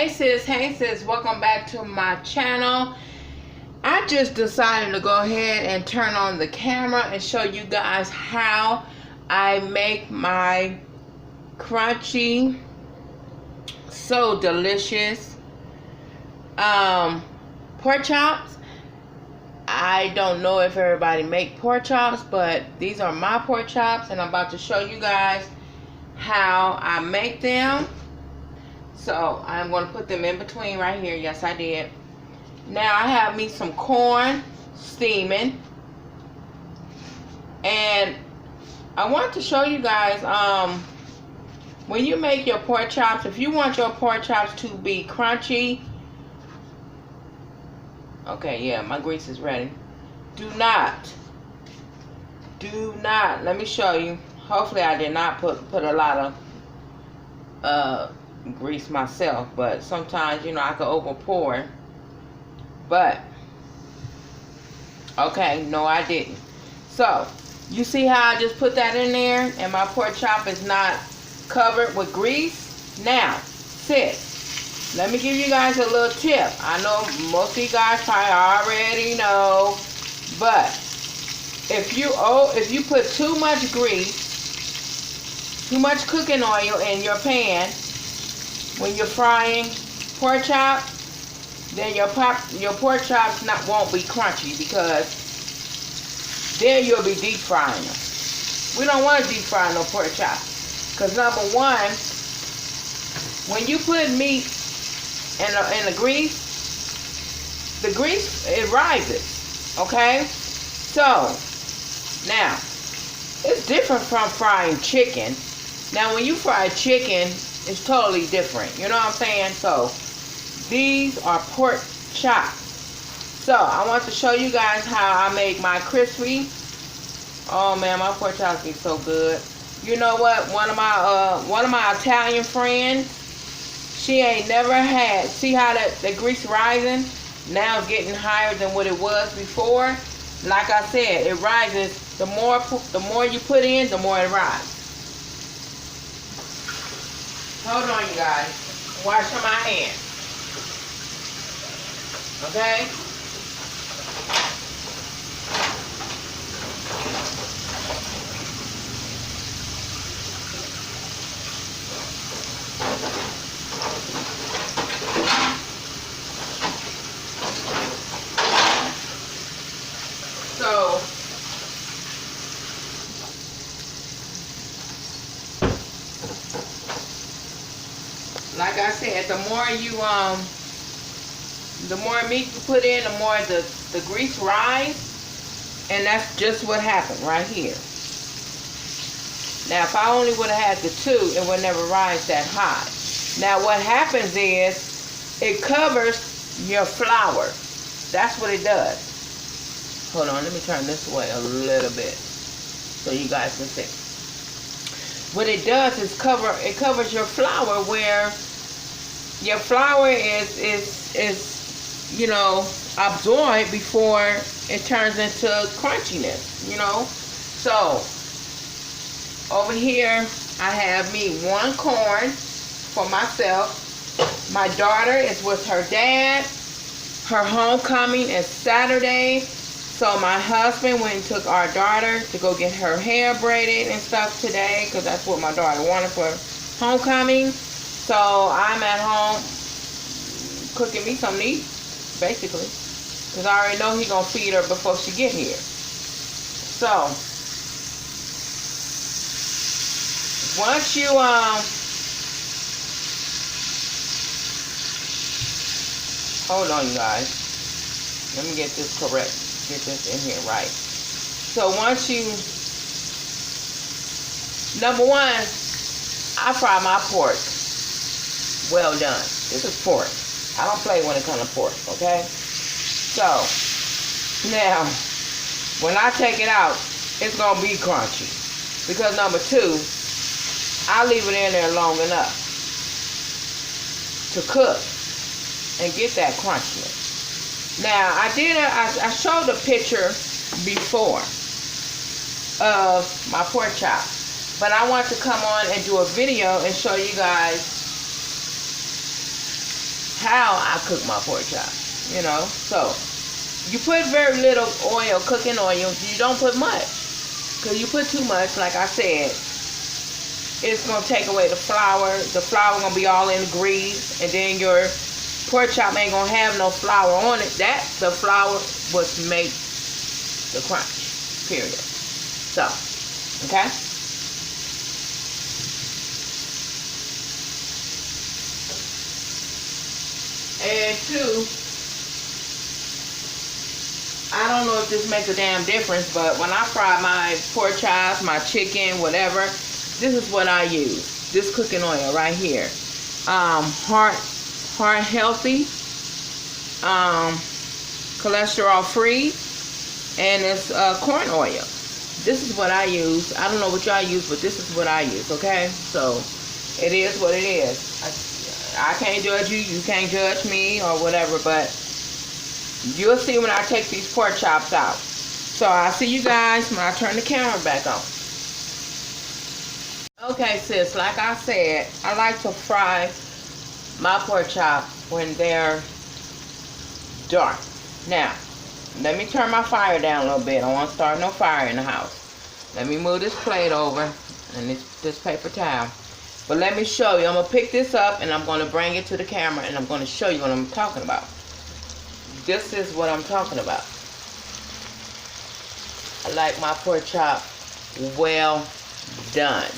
Hey sis, welcome back to my channel. I just decided to go ahead and turn on the camera and show you guys how I make my crunchy, so delicious pork chops. I don't know if everybody make pork chops, but these are my pork chops, and I'm about to show you guys how I make them. So I'm going to put them in between right here. Yes, I did. Now I have me some corn steaming, and I want to show you guys when you make your pork chops, if you want your pork chops to be crunchy, okay, yeah, my grease is ready. Do not, let me show you. Hopefully I did not put a lot of grease myself, but sometimes, you know, I could over pour. But okay, no, I didn't. So you see how I just put that in there and my pork chop is not covered with grease? Now sis, let me give you guys a little tip. I know most of you guys probably already know, but if you put too much grease, too much cooking oil in your pan when you're frying pork chop, then your pork chops won't be crunchy, because then you'll be deep frying them. We don't want to deep fry no pork chop, because number one, when you put meat in the grease it rises. Okay, so now it's different from frying chicken. Now when you fry chicken, it's totally different. You know what I'm saying? So these are pork chops. So I want to show you guys how I make my crispy. Oh man, my pork chops be so good. You know what? One of my Italian friends, she ain't never had. See how the grease rising? Now it's getting higher than what it was before. Like I said, it rises. The more you put in, the more it rises. Hold on, you guys. Washing my hands. Okay? So like I said, the more meat you put in, the more the grease rise, and that's just what happened right here. Now if I only would have had the two, it would never rise that high. Now what happens is it covers your flour. That's what it does. Hold on, let me turn this way a little bit so you guys can see. What it does is it covers your flour, where your flour is you know, absorbed before it turns into crunchiness, you know. So over here I have me one corn for myself. My daughter is with her dad. Her homecoming is Saturday. So my husband went and took our daughter to go get her hair braided and stuff today, because that's what my daughter wanted for homecoming. So I'm at home cooking me something to eat, basically, because I already know he's going to feed her before she get here. So once you hold on, you guys, let me get this correct. Get this in here right. So once you, number one, I fry my pork well done. This is pork. I don't play when it comes to pork, okay? So now when I take it out, it's gonna be crunchy, because number two, I leave it in there long enough to cook and get that crunchiness. Now, I showed a picture before of my pork chop, but I want to come on and do a video and show you guys how I cook my pork chops, you know. So you put very little oil, cooking oil. You don't put much, because you put too much, like I said, it's gonna take away the flour. The flour gonna be all in the grease, and then your pork chop ain't gonna have no flour on it. The flour was make the crunch, period. So, okay. And two, I don't know if this makes a damn difference, but when I fry my pork chops, my chicken, whatever, this is what I use. This cooking oil right here. Heart healthy, cholesterol free, and it's corn oil. This is what I use. I don't know what y'all use, but this is what I use, okay? So it is what it is. I can't judge you, you can't judge me or whatever, but you'll see when I take these pork chops out. So I'll see you guys when I turn the camera back on. Okay, sis, like I said, I like to fry my pork chops when they're dark. Now, let me turn my fire down a little bit. I don't want to start no fire in the house. Let me move this plate over and this paper towel. But let me show you. I'm going to pick this up and I'm going to bring it to the camera and I'm going to show you what I'm talking about. This is what I'm talking about. I like my pork chop well done.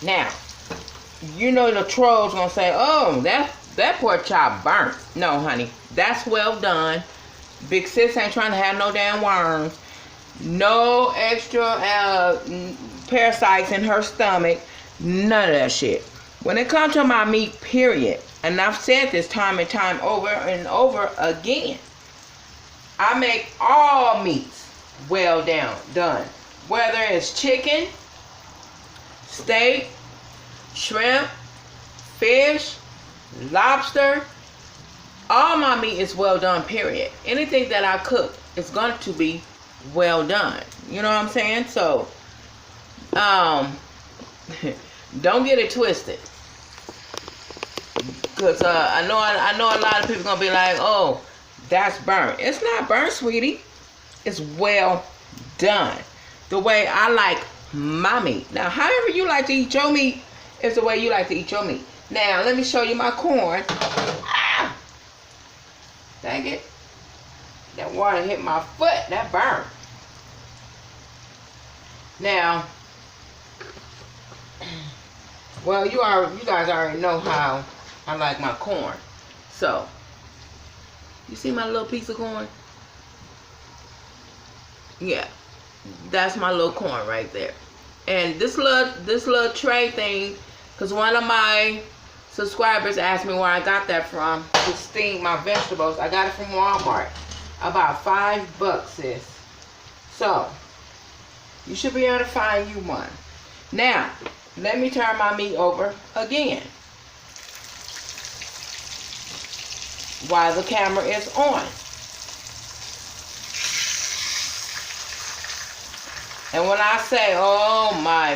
Now, you know the trolls going to say, oh, that pork chop burnt. No, honey. That's well done. Big sis ain't trying to have no damn worms. No extra parasites in her stomach. None of that shit. When it comes to my meat, period, and I've said this time and time over and over again, I make all meats well done. Whether it's chicken, steak, shrimp, fish, lobster, all my meat is well done, period. Anything that I cook is going to be well done. You know what I'm saying? So, don't get it twisted. Because I know a lot of people going to be like, oh, that's burnt. It's not burnt, sweetie. It's well done. The way I like my meat. Now, however you like to eat your meat is the way you like to eat your meat. Now, let me show you my corn. Ah! Dang it. That water hit my foot. That burned. Now, well, you guys already know how I like my corn. So, you see my little piece of corn? Yeah. That's my little corn right there. And this little tray thing, because one of my subscribers asked me where I got that from to steam my vegetables. I got it from Walmart. About $5, sis. So, you should be able to find you one. Now, let me turn my meat over again while the camera is on. And when I say, oh my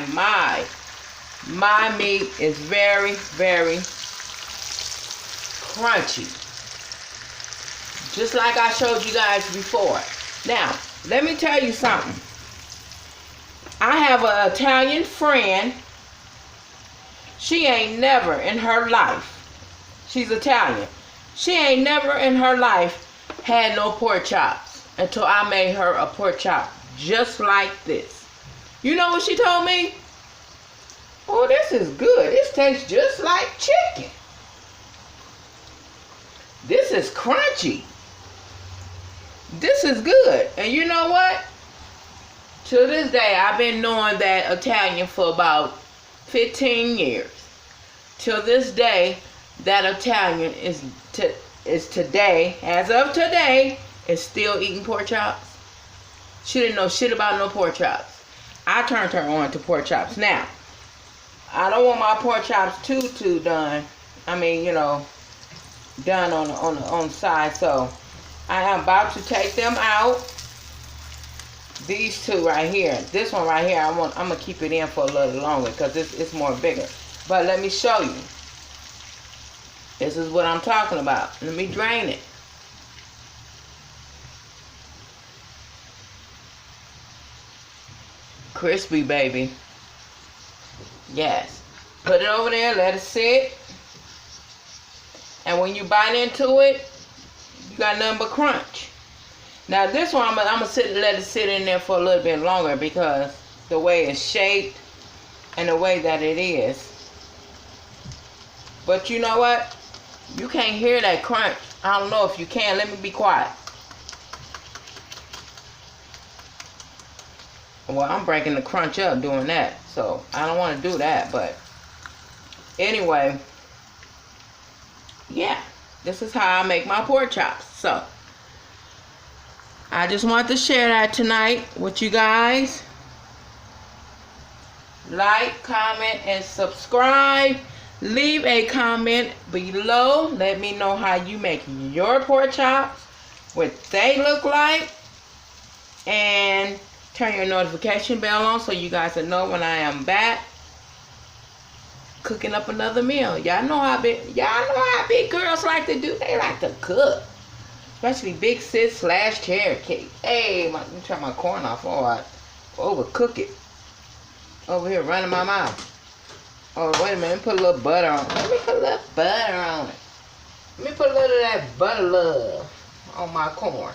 meat is very, very crunchy. Just like I showed you guys before. Now, let me tell you something. I have an Italian friend. She ain't never in her life, she's Italian, she ain't never in her life had no pork chops until I made her a pork chop just like this. You know what she told me? Oh, this is good. This tastes just like chicken. This is crunchy. This is good. And you know what? To this day, I've been knowing that Italian for about 15 years. Till this day, that Italian is today, as of today, is still eating pork chops. She didn't know shit about no pork chops. I turned her on to pork chops. Now, I don't want my pork chops too done. I mean, you know, done on the side. So, I am about to take them out. These two right here. This one right here, I'm gonna keep it in for a little longer because it's more bigger. But let me show you. This is what I'm talking about. Let me drain it. Crispy, baby. Yes. Put it over there. Let it sit. And when you bite into it, you got nothing but crunch. Now this one, I'm gonna let it sit in there for a little bit longer because the way it's shaped and the way that it is. But you know what? You can't hear that crunch. I don't know if you can. Let me be quiet. Well, I'm breaking the crunch up doing that. So, I don't want to do that. But, anyway. Yeah. This is how I make my pork chops. So, I just want to share that tonight with you guys. Like, comment, and subscribe. Leave a comment below. Let me know how you make your pork chops, what they look like, and turn your notification bell on so you guys will know when I am back cooking up another meal. Y'all know how big girls like to do. They like to cook, especially big sis / Cherokee. Hey, let me turn my corn off. Oh, I overcook it. Over here running my mouth. Oh, wait a minute. Let me put a little butter on it. Let me put a little butter on it. Let me put a little of that butter love on my corn.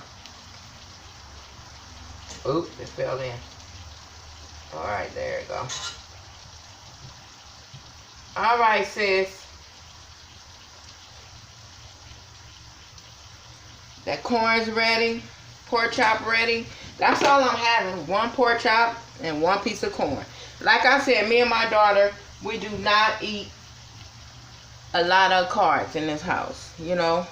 Oop, it fell in. Alright, there it goes. Alright, sis. That corn's ready. Pork chop ready. That's all I'm having. One pork chop and one piece of corn. Like I said, me and my daughter, we do not eat a lot of carbs in this house, you know.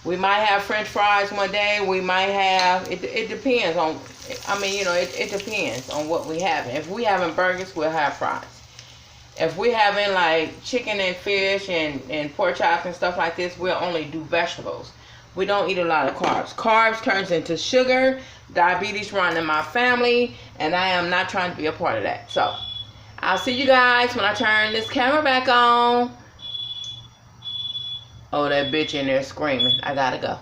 We might have French fries one day. We might have, it depends on, it depends on what we have. If we having burgers, we'll have fries. If we having like chicken and fish and pork chops and stuff like this, we'll only do vegetables. We don't eat a lot of carbs. Carbs turns into sugar. Diabetes run in my family, and I am not trying to be a part of that. So, I'll see you guys when I turn this camera back on. Oh, that bitch in there screaming. I gotta go.